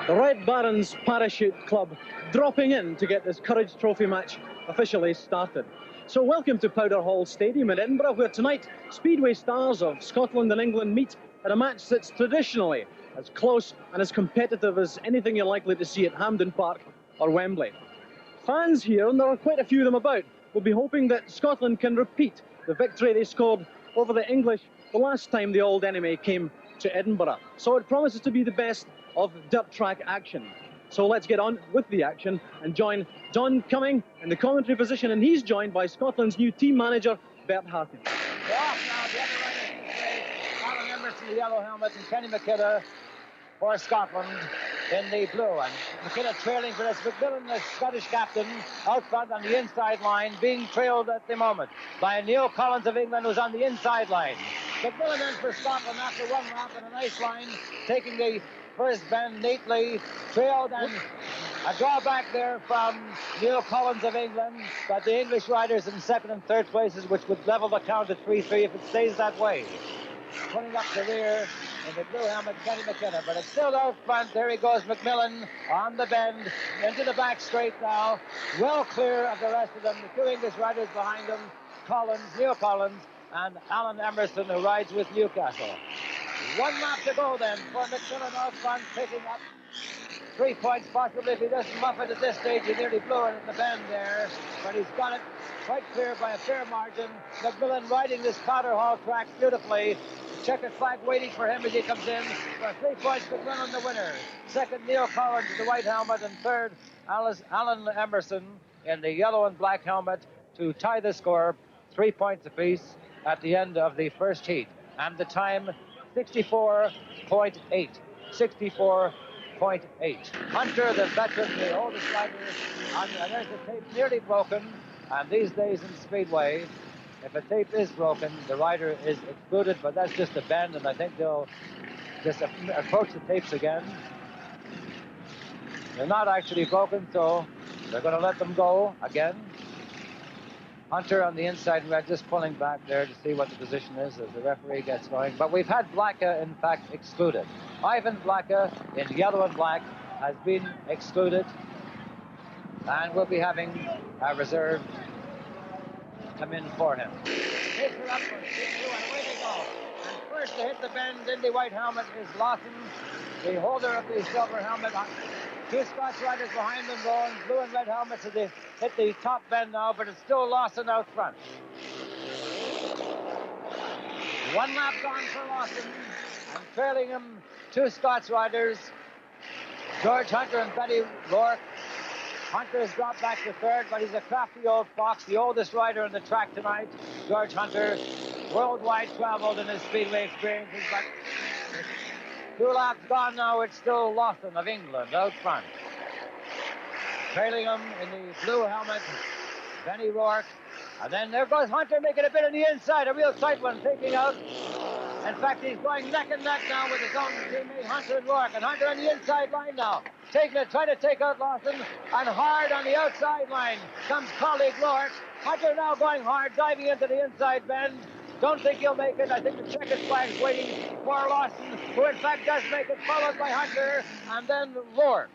The Red Barons Parachute Club dropping in to get this Courage Trophy match officially started. So welcome to Powderhall Stadium in Edinburgh, where tonight Speedway stars of Scotland and England meet at a match that's traditionally as close and as competitive as anything you're likely to see at Hampden Park or Wembley. Fans here, and there are quite a few of them about, will be hoping that Scotland can repeat the victory they scored over the English the last time the old enemy came to Edinburgh. So it promises to be the best of dirt track action. So let's get on with the action and join John Cumming in the commentary position, and he's joined by Scotland's new team manager, Bert Harkins. Off now, the other right Alan Emerson, the yellow helmet, and Kenny McKenna for Scotland in the blue. And McKenna trailing for this. McMillan, the Scottish captain, out front on the inside line, being trailed at the moment by Neil Collins of England, who's on the inside line. McMillan in for Scotland after one lap and a nice line, taking the first bend neatly, trailed, and a drawback there from Neil Collins of England, but the English riders in second and third places, which would level the count at 3-3 if it stays that way. Putting up the rear in the blue helmet, Kenny McKenna, but it's still out front. There he goes, McMillan on the bend, into the back straight now, well clear of the rest of them. The two English riders behind him, Collins, Neil Collins, and Alan Emerson, who rides with Newcastle. 1 lap to go then for McMillan out front, picking up 3 points possibly. If he doesn't muff it at this stage, he nearly blew it at the bend there, but he's got it quite clear by a fair margin. McMillan riding this Powderhall track beautifully. Checkered flag waiting for him as he comes in. For 3 points, McMillan the winner. Second, Neil Collins in the white helmet, and third, Alan Emerson in the yellow and black helmet to tie the score, 3 points apiece at the end of the first heat. And the time, 64.8. 64.8. Hunter, the veteran, the oldest rider, and there's the tape nearly broken. And these days in Speedway, if a tape is broken, the rider is excluded, but that's just a bend, and I think they'll just approach the tapes again. They're not actually broken, so they're going to let them go again. Hunter on the inside red, just pulling back there to see what the position is as the referee gets going. But we've had Blacka, in fact, excluded. Ivan Blacka in yellow and black has been excluded, and we'll be having a reserve come in for him. Takes her up for 2, and away they go. And first to hit the bend in the white helmet is Lawson, the holder of the silver helmet. Two Scots riders behind them going, blue and red helmets as they hit the top bend now, but it's still Lawson out front. 1 lap gone for Lawson, and trailing him, two Scots riders, George Hunter and Betty Rourke. Hunter has dropped back to third, but he's a crafty old fox, the oldest rider on the track tonight. George Hunter, worldwide traveled in his Speedway experiences, but 2 laps gone now, it's still Lawson of England out front. Trailing him in the blue helmet, Benny Rourke. And then there goes Hunter making a bit on the inside, a real tight one, taking out. In fact, he's going neck and neck now with his own teammate, Hunter and Rourke. And Hunter on the inside line now, trying to take out Lawson, and hard on the outside line comes colleague Rourke. Hunter now going hard, diving into the inside bend. Don't think he'll make it. I think the checkered flag's waiting for Lawson, who in fact does make it, followed by Hunter, and then Rourke.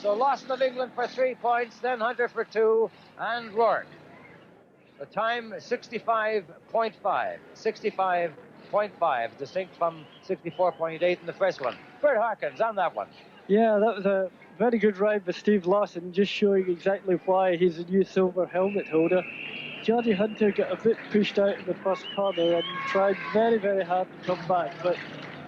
So Lawson of England for 3 points, then Hunter for 2, and Rourke. The time, 65.5. 65.5, distinct from 64.8 in the first one. Bert Harkins on that one. Yeah, that was a very good ride by Steve Lawson, just showing exactly why he's a new silver helmet holder. Geordie Hunter got a bit pushed out in the first corner and tried very, very hard to come back, but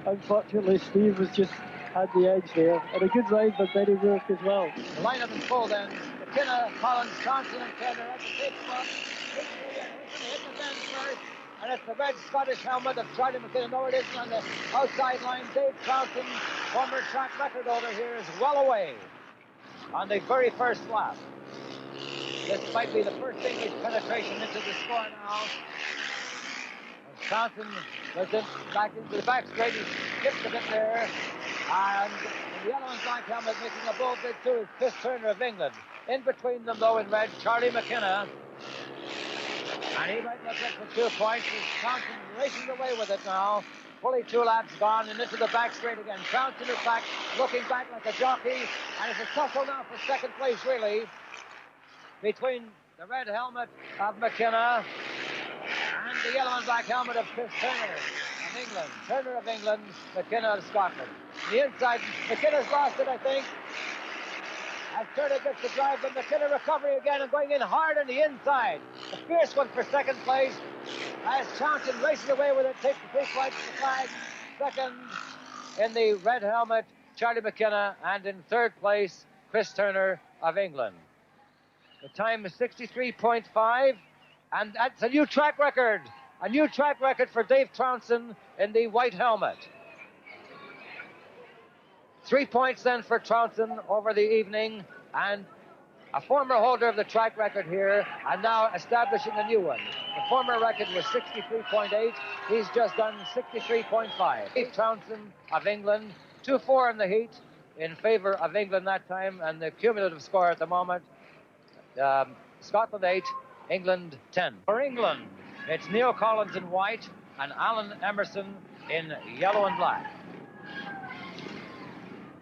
unfortunately Steve was just had the edge there. And a good ride by Benny Rourke as well. The lineup in full then. McKenna, Collins, Johnson, and Kenner at the tape spot. Hit the bend first. And it's the red Scottish helmet of Charlie McKenna. No, it isn't on the outside line. Dave Troughton, former track record holder here, is well away on the very first lap. This might be the first English penetration into the score now. Troughton goes back into the back straight. He skipped a bit there. And the yellow and black helmet making a bold bid too is Chris Turner of England. In between them, though, in red, Charlie McKenna. And he might look up for 2 points. Troughton racing away with it now. fully 2 laps gone, and into the back straight again. Trouncin is back, looking back like a jockey, and it's a tussle now for second place, really, between the red helmet of McKenna and the yellow and black helmet of Chris Turner of England. Turner of England, McKenna of Scotland. The inside, McKenna's lost it, I think. As Turner gets the drive, but McKenna recovery again and going in hard on the inside. A fierce one for second place. As Trouncin racing away with it, takes the 3 points to the flag. Second in the red helmet, Charlie McKenna, and in third place, Chris Turner of England. The time is 63.5, and that's a new track record. A new track record for Dave Trouncin in the white helmet. 3 points then for Trouncin over the evening, and a former holder of the track record here, and now establishing a new one. The former record was 63.8. He's just done 63.5. Dave Trouncin of England, 2-4 in the heat in favor of England that time, and the cumulative score at the moment, Scotland 8, England 10. For England, it's Neil Collins in white and Alan Emerson in yellow and black.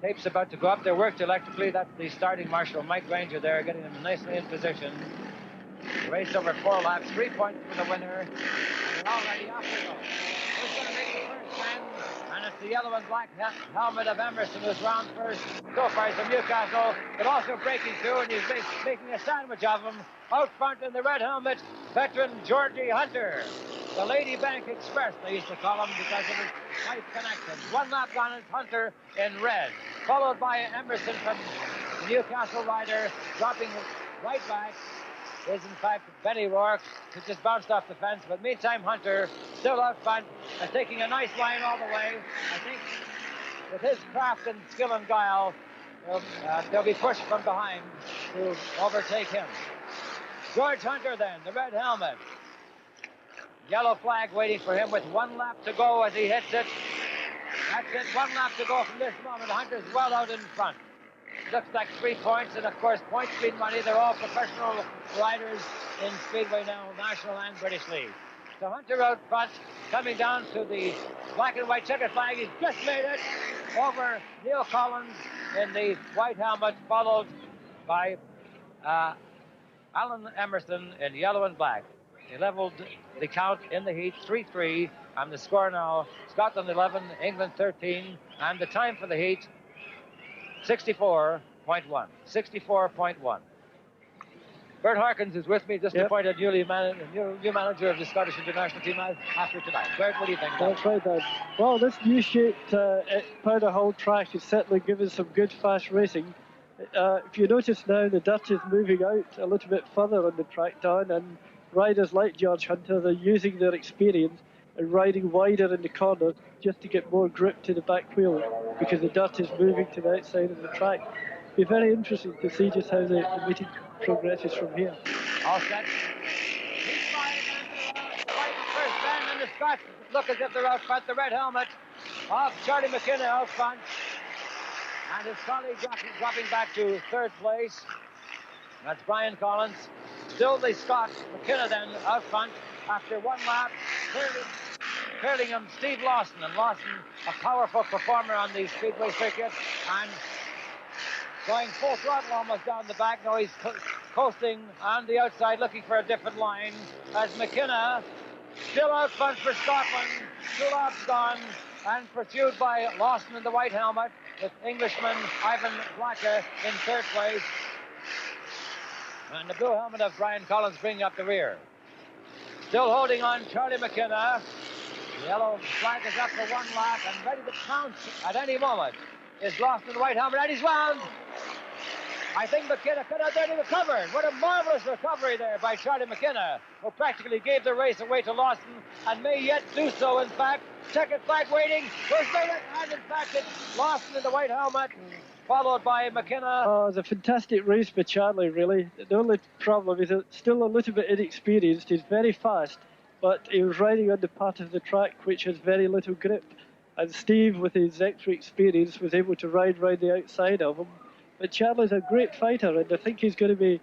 Tape's about to go up. They're worked electrically. That's the starting marshal, Mike Granger, there, getting them nicely in position. The race over 4 laps, 3 points for the winner. And already off we go. Who's going to make the first man? And it's the yellow and black helmet of Emerson who's round first. So far he's from Newcastle, but also breaking through, and he's making a sandwich of him. Out front in the red helmet, veteran Georgie Hunter. The Lady Bank Express, they used to call him because of his tight connections. 1 lap gone is Hunter in red, followed by Emerson from the Newcastle rider, dropping right back. Is in fact Benny Rourke, who just bounced off the fence, but meantime Hunter still out front, taking a nice line all the way. I think with his craft and skill and guile, they'll be pushed from behind to overtake him. George Hunter then, the red helmet. Yellow flag waiting for him with 1 lap to go as he hits it. That's it, 1 lap to go from this moment. Hunter's well out in front. Looks like 3 points, and of course, points mean money. They're all professional riders in Speedway now, National and British League. So Hunter out front, coming down to the black and white checkered flag. He's just made it over Neil Collins in the white helmet, followed by Alan Emerson in yellow and black. He leveled the count in the heat, 3-3, and the score now, Scotland 11, England 13, and the time for the heat, 64.1. 64.1. Bert Harkins is with me, just appointed new manager of the Scottish international team after tonight. Bert, what do you think? That's right, Dad. Well, this new-shaped Powderhall track is certainly giving some good fast racing. If you notice now, the dirt is moving out a little bit further on the track down, and riders like George Hunter, they're using their experience and riding wider in the corner just to get more grip to the back wheel, because the dirt is moving to the outside of the track. It'll be very interesting to see just how the meeting progresses from here. All set. He's flying again to the right first bend, and the Scots look as if they're out front. The red helmet of Charlie McKenna out front, and his colleague dropping back to third place. That's Brian Collins. Still the Scot, McKenna then out front after 1 lap. Trailing him, Steve Lawson. And Lawson, a powerful performer on the Speedway circuit, and going full throttle almost down the back. Now he's coasting on the outside, looking for a different line, as McKenna still out front for Scotland. 2 laps gone, and pursued by Lawson in the white helmet, with Englishman Ivan Blacka in third place. And the blue helmet of Brian Collins bringing up the rear. Still holding on, Charlie McKenna. The yellow flag is up for 1 lap and ready to pounce at any moment. Is Lawson in the white helmet, and he's wound. I think McKenna could have done it recovered. What a marvelous recovery there by Charlie McKenna, who practically gave the race away to Lawson and may yet do so, in fact. Checkered flag waiting. Who's made it? And in fact, it's Lawson in the white helmet, followed by McKenna. Oh, it's a fantastic race by Charlie, really. The only problem is that still a little bit inexperienced. He's very fast, but he was riding on the part of the track which has very little grip. And Steve, with his extra experience, was able to ride round the outside of him. But Charlie's a great fighter, and I think he's going to be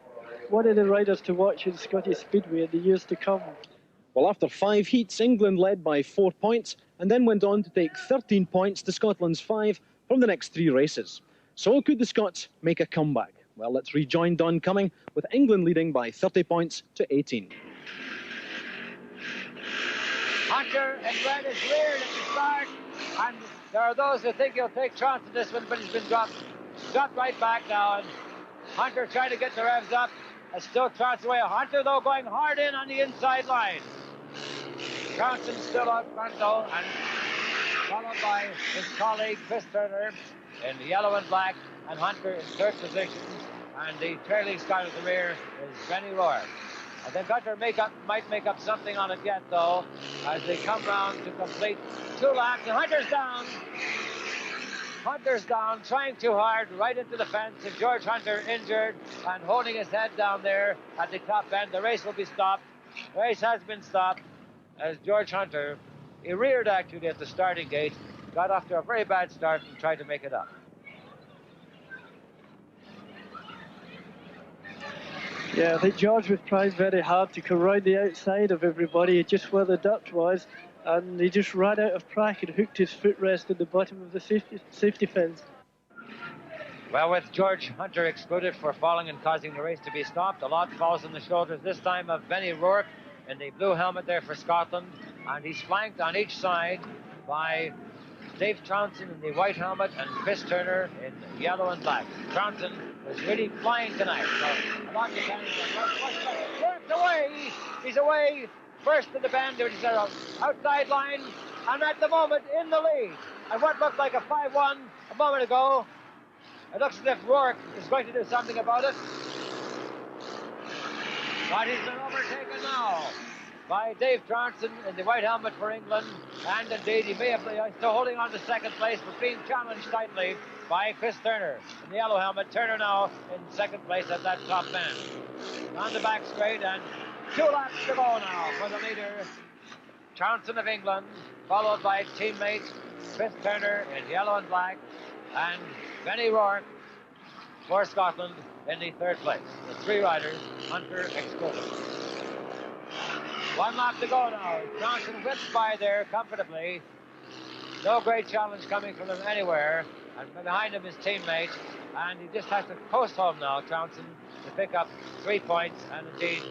one of the riders to watch in Scottish Speedway in the years to come. Well, after 5 heats, England led by 4 points. and then went on to take 13 points to Scotland's 5 from the next 3 races. So could the Scots make a comeback? Well, let's rejoin Don Cumming with England leading by 30 points to 18. Hunter in red is reared at the start, and there are those who think he'll take chance of this one, but he's been dropped right back now. And Hunter trying to get the revs up, and still trots away. Hunter, though, going hard in on the inside line. Johnson still out front, though, and followed by his colleague Chris Turner in yellow and black, and Hunter in third position. And the trailing Scot at the rear is Benny Rourke. I think Hunter might make up something on it yet, though, as they come round to complete 2 laps. And Hunter's down. Hunter's down, trying too hard, right into the fence. And George Hunter injured and holding his head down there at the top end. The race will be stopped. The race has been stopped as George Hunter, he reared actually at the starting gate, got off to a very bad start and tried to make it up. Yeah, I think George was trying very hard to come round the outside of everybody, just where the dirt was, and he just ran out of track and hooked his footrest at the bottom of the safety fence. Well, with George Hunter excluded for falling and causing the race to be stopped, a lot falls on the shoulders, this time of Benny Rourke in the blue helmet there for Scotland, and he's flanked on each side by Dave Troughton in the white helmet and Chris Turner in yellow and black. Troughton was really flying tonight. So a lot depends on Rourke's away. He's away first to the bend. He's outside line, and at the moment in the lead. And what looked like a 5-1 a moment ago, it looks as if Rourke is going to do something about it. But he's been overtaken now by Dave Troughton in the white helmet for England, and indeed he may have still holding on to second place, but being challenged tightly by Chris Turner in the yellow helmet. Turner now in second place at that top bend. On the back straight, and 2 laps to go now for the leader, Troughton of England, followed by teammate Chris Turner in yellow and black, and Benny Rourke for Scotland in the third place. The 3 riders, Hunter excluded. 1 lap to go now. Johnson whips by there comfortably. No great challenge coming from him anywhere. And behind him his teammate. And he just has to coast home now, Troughton, to pick up 3 points. And indeed,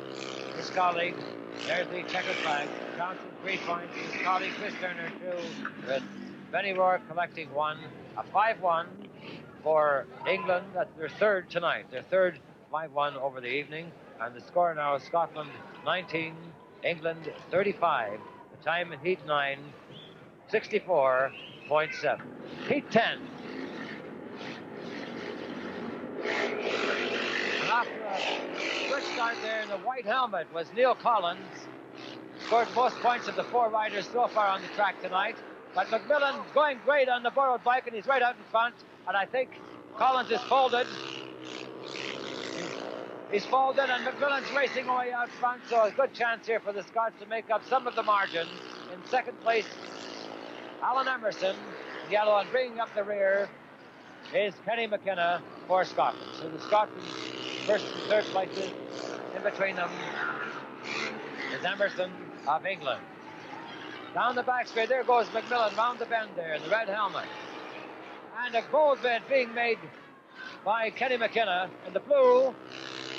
his colleague, there's the checkered flag. Troughton 3 points. His colleague Chris Turner 2. With Benny Rourke collecting 1. A 5-1 for England. That's their third tonight. Their third 5-1 over the evening. And the score now is Scotland 19. England 35. The time in Heat 9, 64.7. Heat 10. And after a good start there in the white helmet was Neil Collins. Scored most points of the 4 riders so far on the track tonight. But McMillan going great on the borrowed bike, and he's right out in front. And I think Collins is folded. He's folded, and McMillan's racing away out front, so a good chance here for the Scots to make up some of the margin. In second place, Alan Emerson, yellow, and bringing up the rear is Kenny McKenna for Scotland. So the Scots first and third places. In between them is Emerson of England. Down the back straight, there goes McMillan round the bend there in the red helmet. And a gold bid being made by Kenny McKenna in the blue,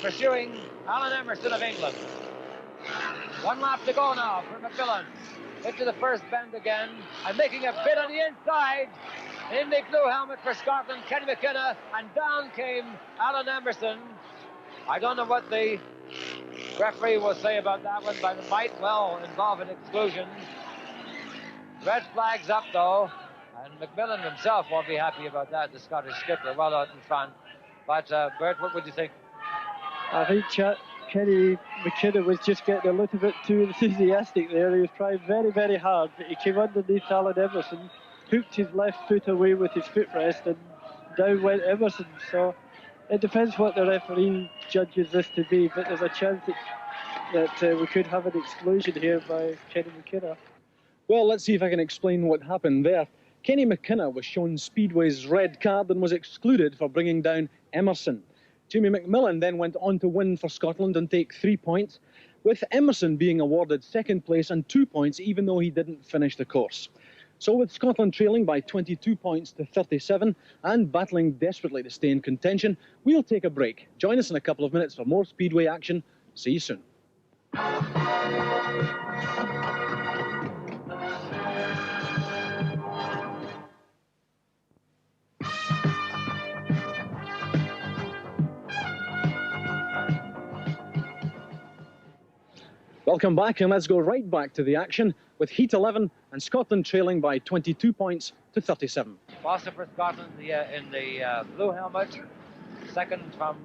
pursuing Alan Emerson of England. 1 lap to go now for McMillan. Into the first bend again, and making a bid on the inside in the blue helmet for Scotland, Kenny McKenna, and down came Alan Emerson. I don't know what the referee will say about that one, but it might well involve an exclusion. Red flag's up though, and McMillan himself won't be happy about that, the Scottish skipper, well out in front. But Bert, what would you think? I think Kenny McKenna was just getting a little bit too enthusiastic there. He was trying very, very hard, but he came underneath Alan Emerson, hooked his left foot away with his footrest, and down went Emerson. So it depends what the referee judges this to be, but there's a chance that we could have an exclusion here by Kenny McKenna. Well, let's see if I can explain what happened there. Kenny McKenna was shown Speedway's red card and was excluded for bringing down Emerson. Jimmy McMillan then went on to win for Scotland and take 3 points, with Emerson being awarded second place and 2 points, even though he didn't finish the course. So with Scotland trailing by 22 points to 37 and battling desperately to stay in contention, we'll take a break. Join us in a couple of minutes for more Speedway action. See you soon. Welcome back, and let's go right back to the action with Heat 11 and Scotland trailing by 22 points to 37. Also for Scotland in the blue helmet, second from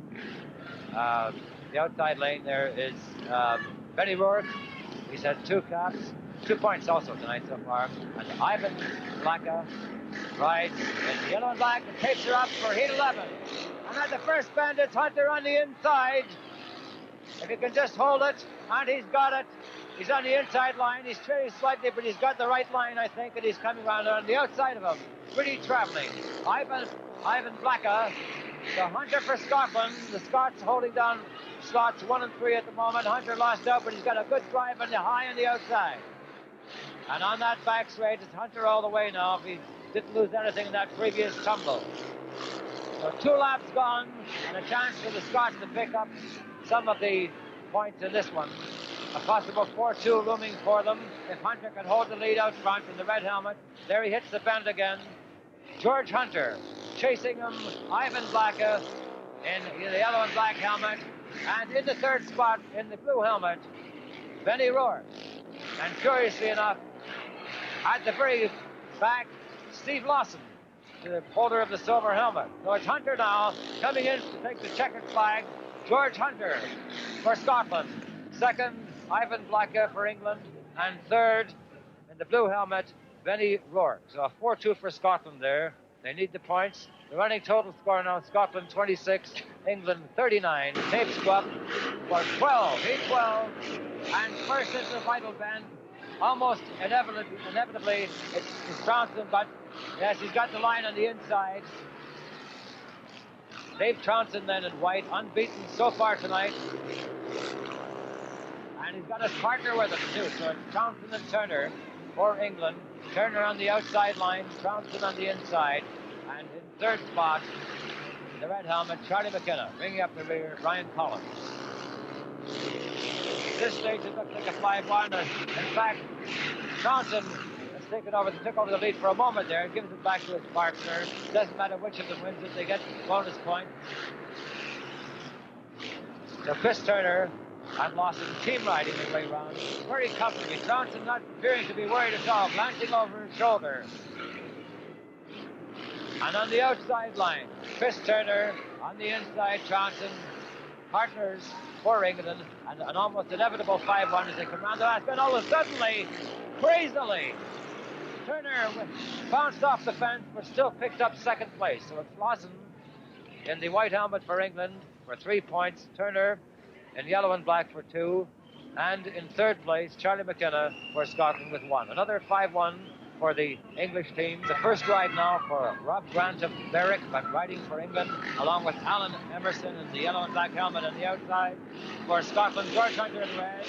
the outside lane there is Benny Rourke. He's had 2 caps, 2 points also tonight so far. And Ivan Blaka rides in yellow and black and takes her up for Heat 11. And at the first bend, it's Hunter on the inside. If he can just hold it, and he's got it. He's on the inside line. He's trailing slightly, but he's got the right line, I think, and he's coming around on the outside of him. Pretty traveling. Ivan Blaka, the Hunter for Scotland. The Scots holding down slots 1 and 3 at the moment. Hunter lost out, but he's got a good drive on the high on the outside. And on that back straight, it's Hunter all the way now, if he didn't lose anything in that previous tumble. So 2 laps gone, and a chance for the Scots to pick up some of the points in this one. A possible 4-2 looming for them if Hunter can hold the lead out front in the red helmet. There he hits the bend again. George Hunter chasing him. Ivan Blaka in the yellow and black helmet. And in the third spot in the blue helmet, Benny Rourke. And curiously enough, at the very back, Steve Lawson, the holder of the silver helmet. So it's Hunter now coming in to take the checkered flag. George Hunter for Scotland. Second, Ivan Blaka for England. And third, in the blue helmet, Benny Rourke. So a 4-2 for Scotland there. They need the points. The running total score now, Scotland 26, England 39. Tapes go up for 12, Heat 12. And first into the final bend, almost inevitably, it's Johnson, but yes, he's got the line on the inside. Dave Johnson then in white, unbeaten so far tonight. And he's got his partner with him too, so it's Johnson and Turner for England. Turner on the outside line, Johnson on the inside. And in third spot, in the red helmet, Charlie McKenna. Bringing up the rear, Ryan Collins. At this stage, it looks like a 5-1. In fact, Johnson took over the lead for a moment there and gives it back to his partner. Doesn't matter which of them wins it, they get bonus points. So Chris Turner and Lawson team riding their way around very comfortably. Johnson not appearing to be worried at all, glancing over his shoulder. And on the outside line, Chris Turner, on the inside, Johnson, partners for England, and an almost inevitable 5-1 as they come round the last bend. All of a suddenly, crazily, Turner bounced off the fence, but still picked up second place. So it's Lawson in the white helmet for England for 3 points. Turner in yellow and black for 2. And in third place, Charlie McKenna for Scotland with 1. Another 5-1 for the English team. The first ride now for Rob Grant of Berwick, but riding for England, along with Alan Emerson in the yellow and black helmet on the outside. For Scotland, George Hunter in red,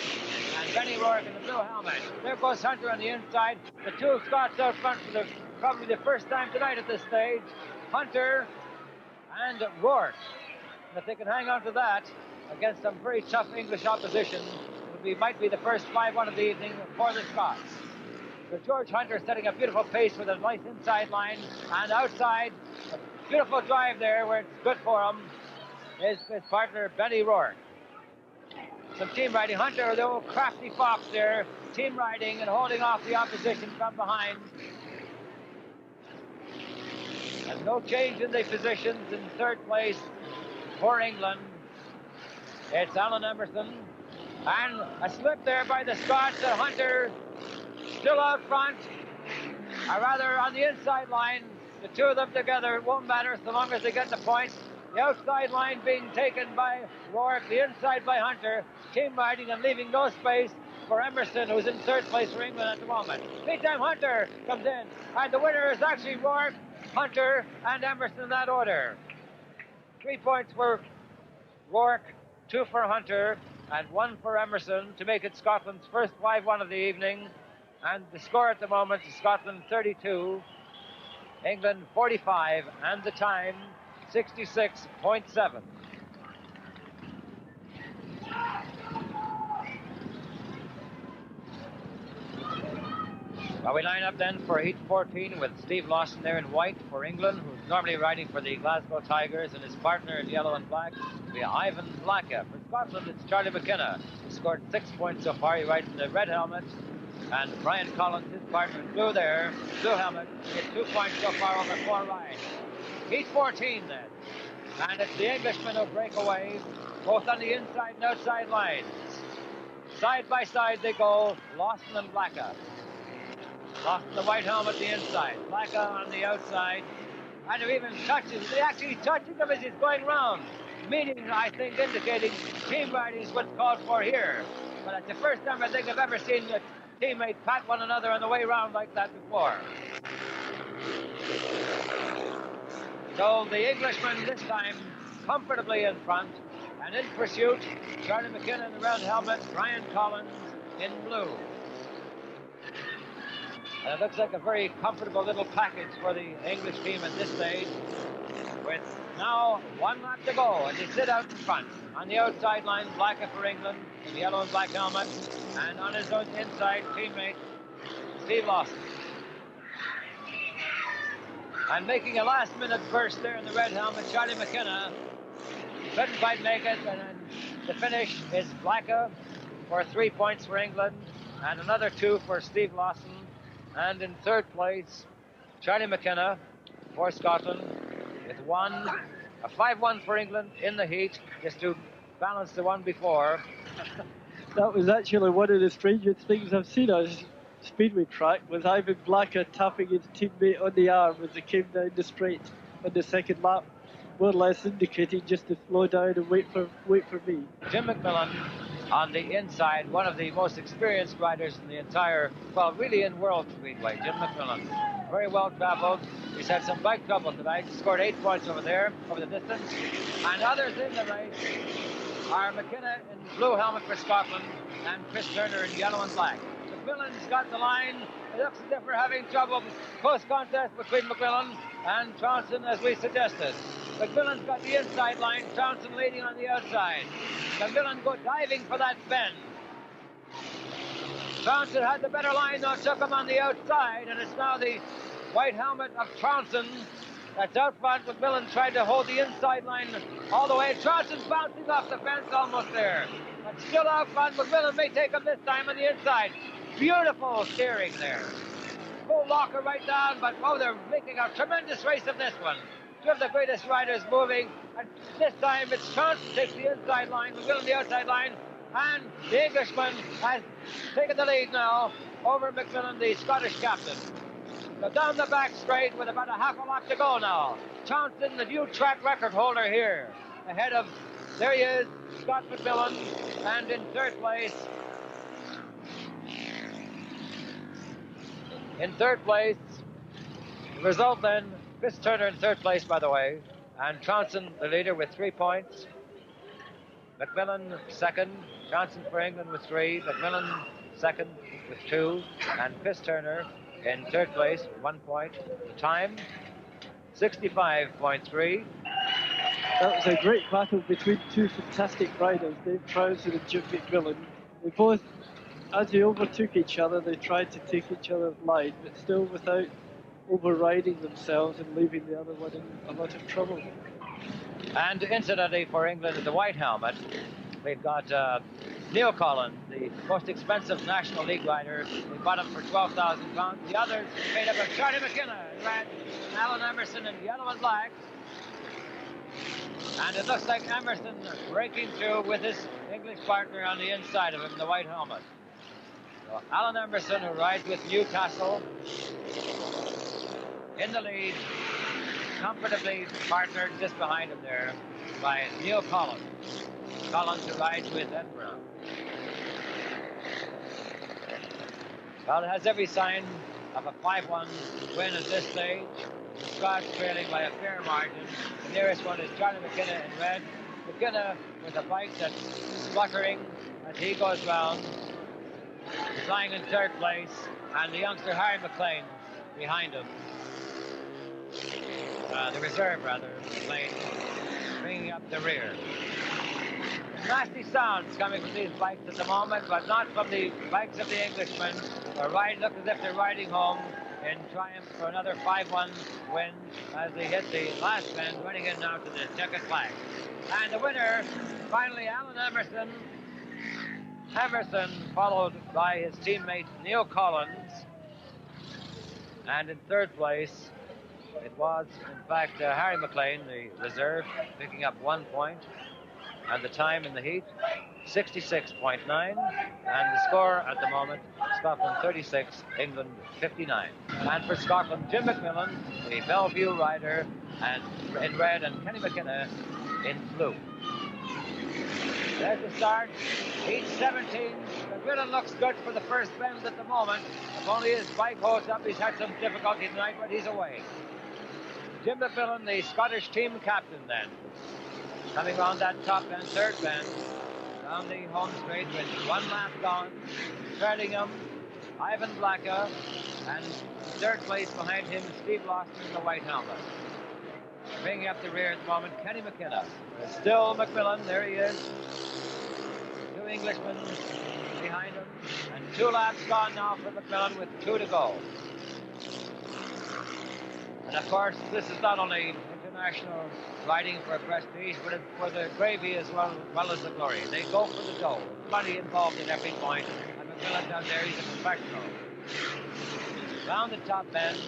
and Benny Rourke in the blue helmet. There goes Hunter on the inside. The 2 Scots out front for probably the first time tonight at this stage. Hunter and Rourke. And if they can hang on to that against some very tough English opposition, might be the first 5-1 of the evening for the Scots. So George Hunter setting a beautiful pace with a nice inside line, and outside, a beautiful drive there where it's good for him, is his partner Benny Rourke. Some team riding. Hunter, the old crafty fox there, team riding and holding off the opposition from behind. And no change in the positions. In third place for England, it's Alan Emerson. And a slip there by the Scots. Hunter still out front, or rather on the inside line. The 2 of them together, it won't matter so long as they get the points. The outside line being taken by Rourke, the inside by Hunter. Team riding and leaving no space for Emerson, who's in third place for England at the moment. Meantime, Hunter comes in, and the winner is actually Rourke, Hunter, and Emerson in that order. 3 points for Rourke, 2 for Hunter, and 1 for Emerson to make it Scotland's first 5-1 of the evening. And the score at the moment is Scotland 32, England 45, and the time 66.7. Well, we line up then for Heat 14 with Steve Lawson there in white for England, who's normally riding for the Glasgow Tigers, and his partner in yellow and black will be Ivan Blacka. For Scotland, it's Charlie McKenna, who scored 6 points so far. He rides in the red helmet. And Brian Collins, his partner in blue there, blue helmet, gets 2 points so far over 4 rides. Heat 14 then. And it's the Englishmen who break away, both on the inside and outside lines. Side by side they go, Lawson and Blacka. Lawson the white helmet the inside, Blacka on the outside. And he even touches, they actually touching him as he's going round. Meaning, I think, indicating team riding is what's called for here. But it's the first time I think I've ever seen a teammate pat one another on the way round like that before. So the Englishman this time comfortably in front, and in pursuit, Charlie McKenna in the red helmet, Brian Collins in blue. And it looks like a very comfortable little package for the English team at this stage, with now 1 lap to go, and they sit out in front. On the outside line, Blacka for England, in the yellow and black helmet, and on his own inside, teammate Steve Lawson. And making a last-minute burst there in the red helmet, Charlie McKenna couldn't quite make it, and then the finish is Blacka for 3 points for England, and another 2 for Steve Lawson. And in third place, Charlie McKenna for Scotland with a 5-1 for England in the heat, just to balance the one before. That was actually one of the strangest things I've seen on a Speedway track, was Ivan Blacka tapping his teammate on the arm as they came down the straight on the second lap, more or less indicating just to slow down and wait for me. Jim McMillan on the inside, one of the most experienced riders in the entire, well, really in World Speedway, Jim McMillan. Very well traveled. He's had some bike trouble tonight. He scored 8 points over there, over the distance. And others in the race are McKenna in blue helmet for Scotland and Chris Turner in yellow and black. McMillan's got the line. It looks as if we're having trouble. Close contest between McMillan and Troughton, as we suggested. McMillan's got the inside line, Troughton leading on the outside. McMillan go diving for that bend. Troughton had the better line, though, took him on the outside, and it's now the white helmet of Troughton that's out front. McMillan tried to hold the inside line all the way. Troughton's bouncing off the fence almost there. But still out front. McMillan may take him this time on the inside. Beautiful steering there. Full locker right down, but oh, they're making a tremendous race of this one. Two of the greatest riders moving, and this time it's Troughton takes the inside line, McMillan the outside line, and the Englishman has taken the lead now over McMillan, the Scottish captain. So down the back straight with about a half a lap to go now. Troughton, the new track record holder here, ahead of, there he is, Scott McMillan, and in third place, the result then, Chris Turner in third place, by the way, and Troughton the leader with 3 points. McMillan second, Troughton for England with 3, McMillan second with 2, and Chris Turner in third place, 1 point. The time, 65.3. That was a great battle between two fantastic riders, Dave Troughton and Jim McMillan. They both, as they overtook each other, they tried to take each other's line, but still without overriding themselves and leaving the other one in a lot of trouble. And incidentally, for England, in the white helmet, we've got Neil Collins, the most expensive National League rider. We bought him for £12,000. The others made up of Charlie McKenna in red, and Alan Emerson in yellow and black. And it looks like Emerson breaking through with his English partner on the inside of him in the white helmet. So Alan Emerson, who rides with Newcastle, in the lead, comfortably partnered just behind him there by Neil Collins. Collins, who rides with Edinburgh. Well, it has every sign of a 5-1 win at this stage. The Scots trailing by a fair margin. The nearest one is Charlie McKenna in red. McKenna with a bike that's spluttering as he goes round. flying in third place, and the youngster Harry McMillan behind him. The reserve, rather, McMillan, bringing up the rear. Nasty sounds coming from these bikes at the moment, but not from the bikes of the Englishmen. They look as if they're riding home in triumph for another 5-1 win as they hit the last bend, running in now to the checkered flag. And the winner, finally, Alan Emerson. Emerson, followed by his teammate Neil Collins. And in third place, it was, in fact, Harry McMillan, the reserve, picking up 1 point. And the time in the heat, 66.9. And the score at the moment, Scotland 36, England 59. And for Scotland, Jim McMillan, the Bellevue rider, and in red, and Kenny McKenna in blue. There's the start. Heat 17. McMillan looks good for the first bend at the moment. If only his bike holds up, he's had some difficulty tonight, but he's away. Jim McMillan, the Scottish team captain then. Coming on that top bend, third bend, down the home straight with 1 lap gone. Trailing him, Ivan Blacka, and third place behind him, Steve Lawson in the white helmet. Bringing up the rear at the moment, Kenny McKenna. Still McMillan, there he is. 2 Englishmen behind him, and 2 laps gone now for McMillan with 2 to go. And of course, this is not only international riding for prestige, but for the gravy as well as the glory. They go for the dough. Money involved in every point, and McMillan down there, he's a professional. Round the top bend,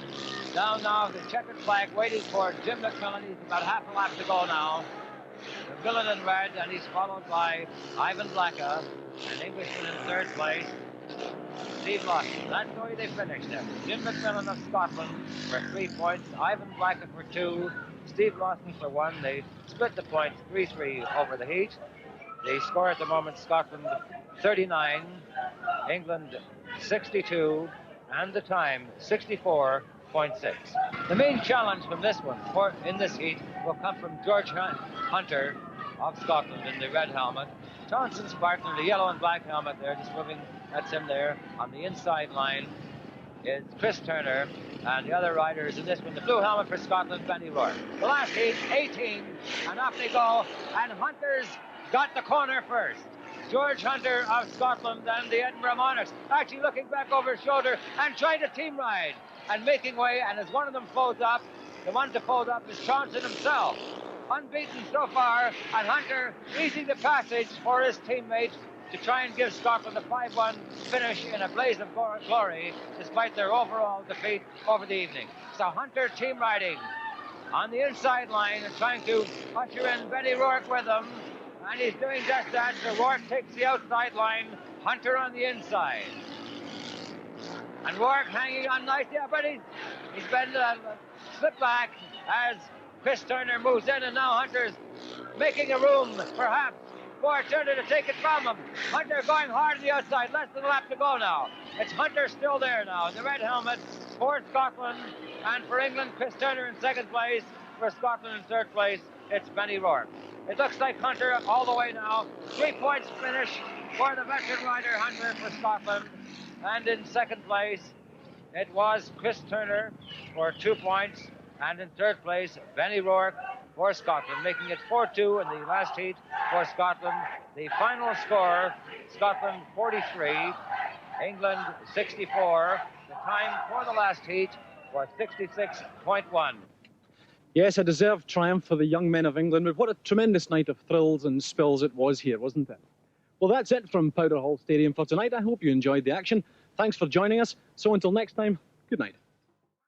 down now the checkered flag, waiting for Jim McMillan. He's about half a lap to go now. McMillan in red, and he's followed by Ivan Blacka, an Englishman in third place. Steve Lawson. That's the way they finished it. Jim McMillan of Scotland for 3 points, Ivan Blacka for 2, Steve Lawson for 1. They split the points 3-3 over the heat. The score at the moment, Scotland 39, England 62, and the time 64.6. The main challenge from this one, in this heat, will come from George Hunter of Scotland in the red helmet. Johnson's partner, the yellow and black helmet there, just moving, that's him there on the inside line, is Chris Turner, and the other riders in this one, the blue helmet for Scotland, Benny Rourke. The last heat, 18, and off they go, and Hunter's got the corner first. George Hunter of Scotland and the Edinburgh Monarchs actually looking back over his shoulder and trying to team ride and making way, and as one of them folds up, the one to fold up is Johnson himself. Unbeaten so far, and Hunter easing the passage for his teammate to try and give Scotland a 5-1 finish in a blaze of glory, despite their overall defeat over the evening. So Hunter team riding on the inside line and trying to usher in Benny Rourke with him, and he's doing just that. So Rourke takes the outside line, Hunter on the inside. And Rourke hanging on nicely, but he's been slipped back as Chris Turner moves in, and now Hunter's making a room, perhaps, for Turner to take it from him. Hunter going hard on the outside, less than a lap to go now. It's Hunter still there now, the red helmet for Scotland, and for England, Chris Turner in second place. For Scotland in third place, it's Benny Rourke. It looks like Hunter all the way now. 3 points finish for the veteran rider Hunter for Scotland. And in second place, it was Chris Turner for 2 points. And in third place, Benny Rourke for Scotland, making it 4-2 in the last heat for Scotland. The final score, Scotland 43, England 64. The time for the last heat was 66.1. Yes, a deserved triumph for the young men of England, but what a tremendous night of thrills and spills it was here, wasn't it? Well, that's it from Powderhall Stadium for tonight. I hope you enjoyed the action. Thanks for joining us. So until next time, good night.